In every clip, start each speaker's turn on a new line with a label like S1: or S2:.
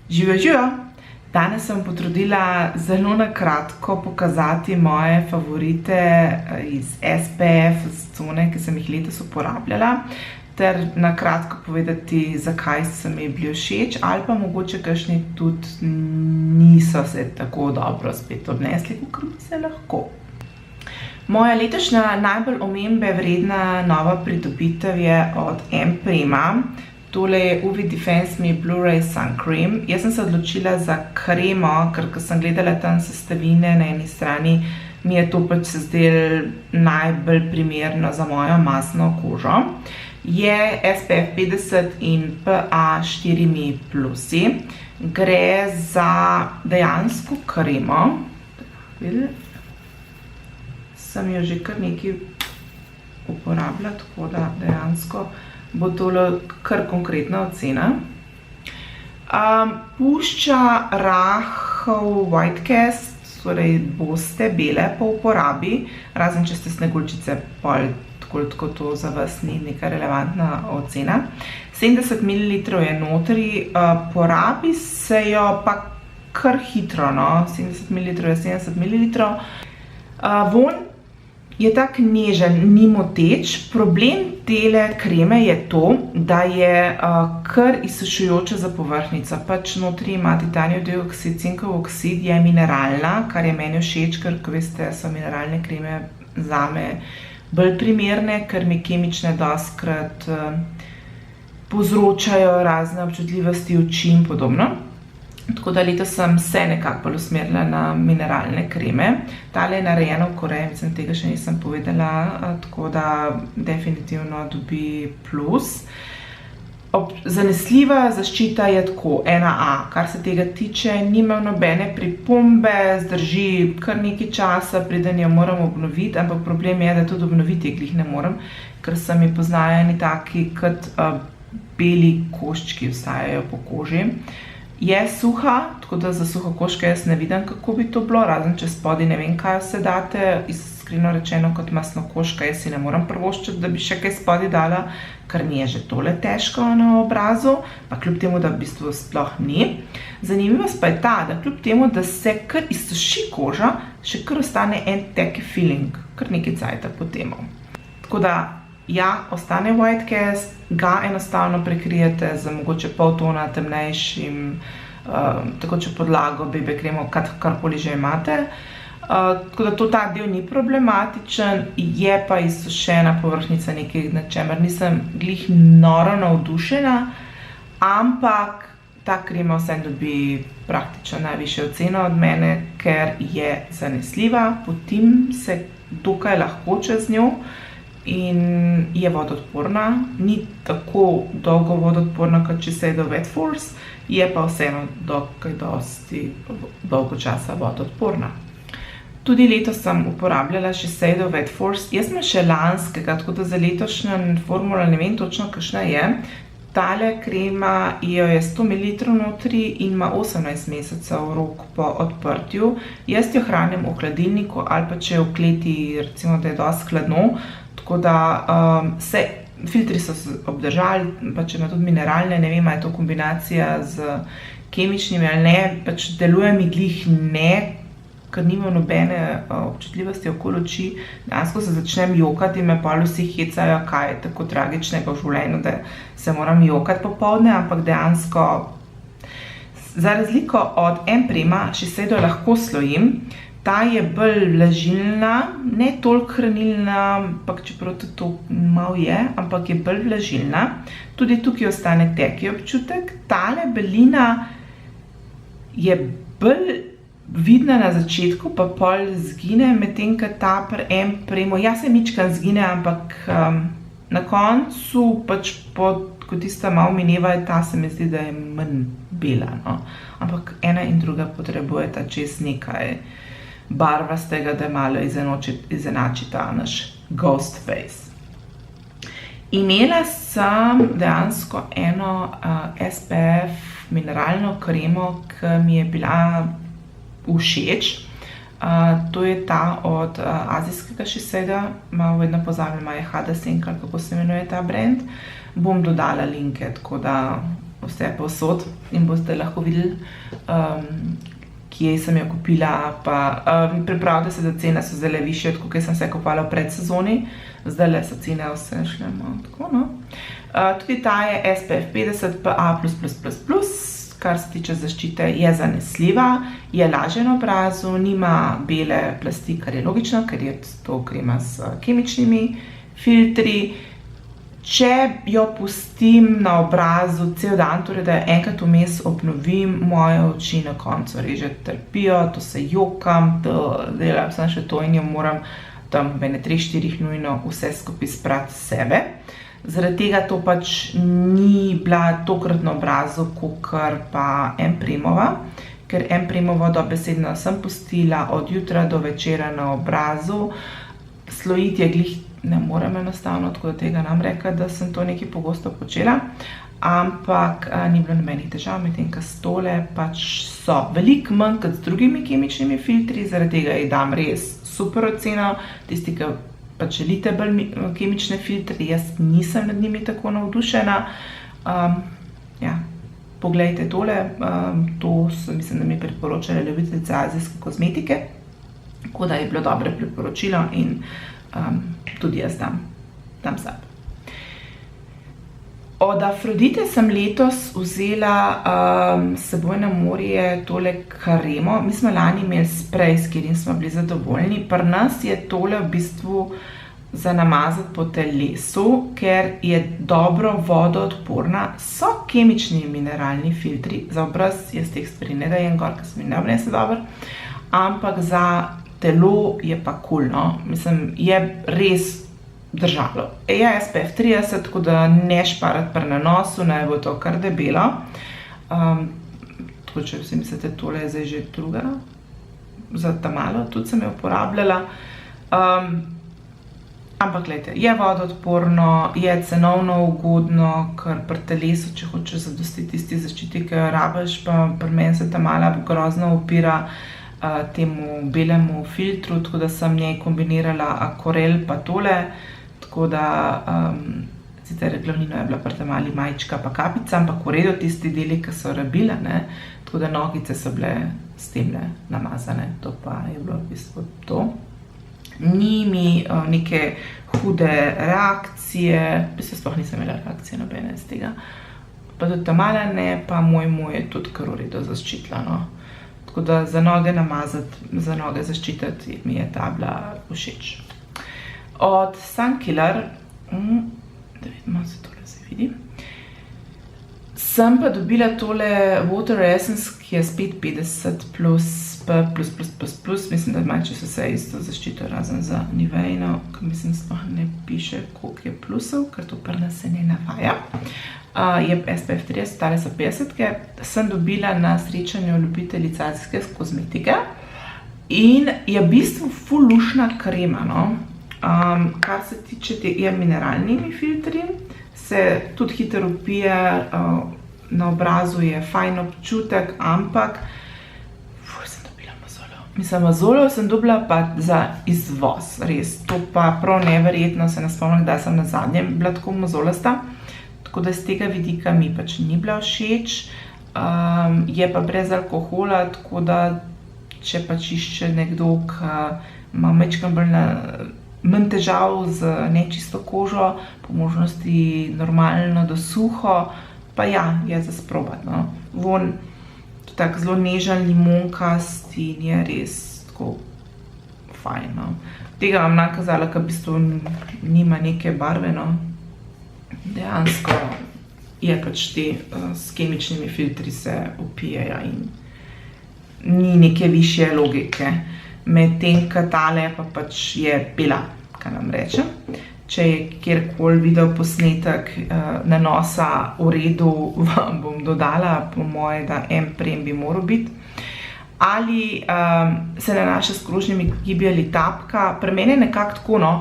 S1: Živijo, živijo! Danes sem potrudila zelo na kratko pokazati moje favorite iz SPF cone, ki sem jih letos uporabljala, ter na kratko povedati, zakaj so mi bili všeč, ali pa mogoče kakšni tudi niso se tako dobro spet obnesli, kot bi se lahko. Moja letošnja najbolj omembe vredna nova pridobitev je od M-Prima. Tole je UV Defense Me Blu-ray Sun Cream. Jaz sem se odločila za kremo, ker ko sem gledala tam sestavine na eni strani, mi je to pač se zdelo najbolj primerno za mojo masno kožo. Je SPF 50 in PA 4+. Gre za dejansko kremo. Sem jo že kar nekaj uporabljala, tako da dejansko bo tole kar konkretna ocena. Pušča rahel white cast, torej boste bele po uporabi, razen če ste sneguljčice, pol tako to za vas ni neka relevantna ocena. 70 ml je notri, porabi se jo pa kar hitro, no? 70 ml je 70 ml. Vonj je tak nežen, ni moteč. Problem tele kreme je to, da je kar izsušujoča za povrhnjico. Pač notri ima titanijev dioksid, cinkov oksid, je mineralna, kar je meni všeč, ker, ko veste, so mineralne kreme zame bolj primerne, ker mi kemične dostikrat povzročajo razne občutljivosti oči in podobno. Tako da letos sem se nekako bolj usmerila na mineralne kreme. Tale je narejena v Koreji, mislim, tega še nisem povedala, tako da definitivno dobi plus. Zanesljiva zaščita je tako, 1A, kar se tega tiče, nima nobene pripombe, zdrži kar nekaj časa, preden jo moram obnoviti, ampak problem je, da tudi obnoviti glih ne morem, ker se mi poznajo eni taki kot beli koščki vstajajo po koži. Je suha, tako da za suhokoške jaz ne vidim, kako bi to bilo, razen če spodaj ne vem, kaj vse date. Iskreno rečeno, kot masnokoška, jaz si ne moram privoščiti, da bi še kaj spodaj dala, ker mi je že tole težko na obrazu, pa kljub temu, da v bistvu sploh ni. Zanimivost pa je ta, da kljub temu, da se kar izsuši koža, še kar ostane en taki feeling, kar nekaj cajta po temu. Tako da, ja, ostane white cast, ga enostavno prekrijete z mogoče pol tona temnejšim, tako če podlago, BB kremo, karkoli že imate. Tako da to ta del ni problematičen, je pa izsušena povrhnjica nekaj, na čemer nisem glih noro navdušena, ampak ta krema vsem dobi praktično najvišjo oceno od mene, ker je zanesljiva, potim se dokaj lahko čez njo, in je vodoodporna, ni tako dolgo vodoodporna, kot Shiseido Wet Force, je pa vseeno dokaj dosti dolgo časa vodoodporna. Tudi letos sem uporabljala Shiseido Wet Force, jaz sem še lanskega, tako da za letošnjo formulo ne vem točno, kakšna je. Tale krema je 100 ml notri in ima 18 mesecev rok po odprtju. Jaz jo hranim v hladilniku ali pa če je v kleti, recimo, da je dosti hladno, tako da filtri so se obdržali, pa če ima tudi mineralne, ne vem, je to kombinacija z kemičnimi ali ne, pač deluje mi glih ne, ker nimam nobene občutljivosti okoli oči. Dejansko se začnem jokati in me pol vsi hecajo, kaj je tako tragičnega v življenju, da se moram jokati popoldne, ampak dejansko za razliko od M-Prima Shiseido lahko slojim. Ta je bolj vlažilna, ne toliko hranilna, ampak čeprav tudi to malo je, ampak je bolj vlažilna. Tudi tukaj ostane teki občutek. Tale belina je bolj vidna na začetku, pa pol zgine, medtem ko ta pri M-Primu, ja se mičkam zgine, ampak na koncu, pač ko tista malo mineva, ta se mi zdi, da je manj bela, no. Ampak ena in druga potrebujeta čez nekaj barvastega, da malo izenači ta naš ghost face. Imela sem dejansko eno SPF mineralno kremo, ki mi je bila všeč. To je ta od azijskega Shiseido, malo vedno pozabim, je Hada Senka, kako se imenuje ta brand. Bom dodala linke, tako da vse povsod in boste lahko videli, kje sem jo kupila, pa pripravite se, da cene so zdaj višje, tako kot sem se kupala v predsezoni, zdaj so cene vse šle tako, no. Tudi ta je SPF 50 PA++++, kar se tiče zaščite, je zanesljiva, je lažja na obrazu, nima bele plasti, kar je logično, ker je to krema s kemičnimi filtri. Če jo pustim na obrazu cel dan, torej da enkrat vmes obnovim, moje oči na koncu reže trpijo, to se jokam, delam sem še to in jo moram tam mene 3-4 nujno vse skupaj sprati sebe. Zaradi tega to pač ni bila tokrat na obrazu, kakor pa M-Primova, ker M-Primovo dobesedno sem pustila od jutra do večera na obrazu. Slojiti je glih ne morem enostavno, tako da tega nam reka, da sem to nekaj pogosto počela, ampak ni bilo nobenih težav, medtem ko s tole pač so veliko manj kot z drugimi kemičnimi filtri, zaradi tega ji dam res super oceno, tisti, ki pač želite bolj kemične filtre, jaz nisem nad njimi tako navdušena. Ja, poglejte tole, to mislim, da mi priporočala ljubiteljica azijske kozmetike, tako da je bilo dobro priporočilo in tudi jaz dam up. Od Afrodite sem letos vzela s seboj na morje tole kremo. Mi smo lani imeli sprej, s katerim smo bili zadovoljni. Pri nas je tole v bistvu za namazati po telesu, ker je dobro vodoodporna. So kemični mineralni filtri. Za obraz jaz teh stvari ne dajem gor, ker se mi ne obnese dobro. Ampak za telo je pa cool, no. Mislim, je res držalo. Je SPF 30, tako da ne šparati pri nanosu, naj bo to kar debelo. Tako, če si mislite, tole je zdaj že druga. Za tamalo, tudi sem jo uporabljala. Ampak, gledajte, je vodoodporno, je cenovno ugodno, ker pri telesu, če hočeš zadostiti tisti zaščiti, ki jo rabiš, pa pri meni se tamala grozno upira temu belemu filtru, tako da sem njej kombinirala akorel pa tole, tako da sicer glavnino je bila pri tamali majčka pa kapica, ampak v redu tisti deli, ki so rabile, ne, tako da nogice so bile s temle namazane, to pa je bilo v bistvu to. Ni mi neke hude reakcije, v bistvu sploh nisem imela reakcije nobene z tega, pa tudi tamala ne, pa moj je tudi kar v redu zaščitila, no. Tako da za noge namazati, za noge zaščititi mi je ta bila všeč. Od Sunkiller, da vidimo, se tole se vidi, sem pa dobila tole Water Essence, ki je spet 50 plus, mislim, da manjče so vse isto zaščito, razen za Nivejno, ker mislim, sploh ne piše, koliko je plusov, ker to pri nas se ne navaja. Je SPF 30, tale so 50-ke, sem dobila na srečanju ljubiteljic azijske kozmetike in je v bistvu ful lušna krema, no. Kar se tiče je mineralnimi filtri, se tudi hitro upije, na obrazu je fajn občutek, ampak sem dobila mazolo. Mislim, mazolo sem dobila pa za izvoz, res, to pa prav neverjetno, se ne spomnim, da sem na zadnjem bila tako mazolasta. Tako da z tega vidika mi pač ni bila všeč, je pa brez alkohola, tako da če pač išče nekdo, ki ima manj težav z nečisto kožo, po možnosti normalno do suho, pa ja, je za sprobati, no. Von tako zelo nežen limonkast in je res tako fajn, no. Tega vam nakazala, ker v bistvu nima neke barve, no. Dejansko je pač te s kemičnimi filtri se upijejo in ni neke višje logike. Medtem, ko tale pa pač je bela, kaj nam rečem. Če je kjerkoli video posnetek nanosa v redu, vam bom dodala, po moje, da M-Prem bi moral biti. Ali se nanaša s krožnimi gibi ali tapka, pri meni je nekako tako, no.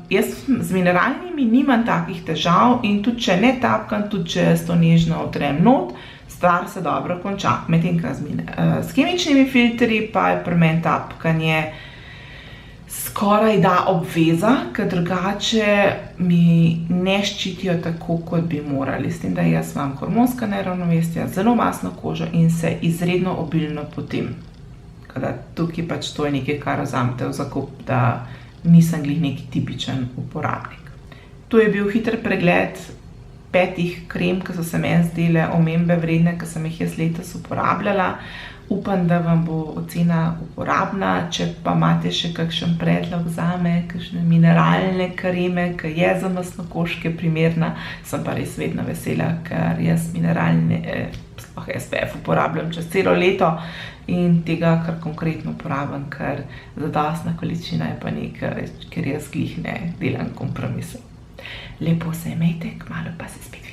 S1: Jaz z mineralnimi nimam takih težav in tudi če ne tapkam, tudi če jaz to nežno otrem not, stvar se dobro konča. Medtem ko s kemičnimi filtri pa je pri meni tapkanje skoraj da obveza, ker drugače mi ne ščitijo tako, kot bi morali. S tem, da jaz imam hormonska neravnovesja, zelo masno kožo in se izredno obilno potim. Tukaj pač to je nekaj, kar vzamete v zakup, da nisem glih neki tipičen uporabnik. To je bil hiter pregled 5 krem, ki so se meni zdele omembe vredne, ki sem jih jaz letos uporabljala. Upam, da vam bo ocena uporabna. Če pa imate še kakšen predlog zame, kakšne mineralne kreme, ki je za masnokožke primerna, sem pa res vedno vesela, ker jaz mineralne, sploh SPF uporabljam čez celo leto in tega kar konkretno uporabljam, ker zadostna količina je pa nekaj, ker jaz glih ne delam kompromisov. Lepo se imejte, kmalu pa se spet vidimo.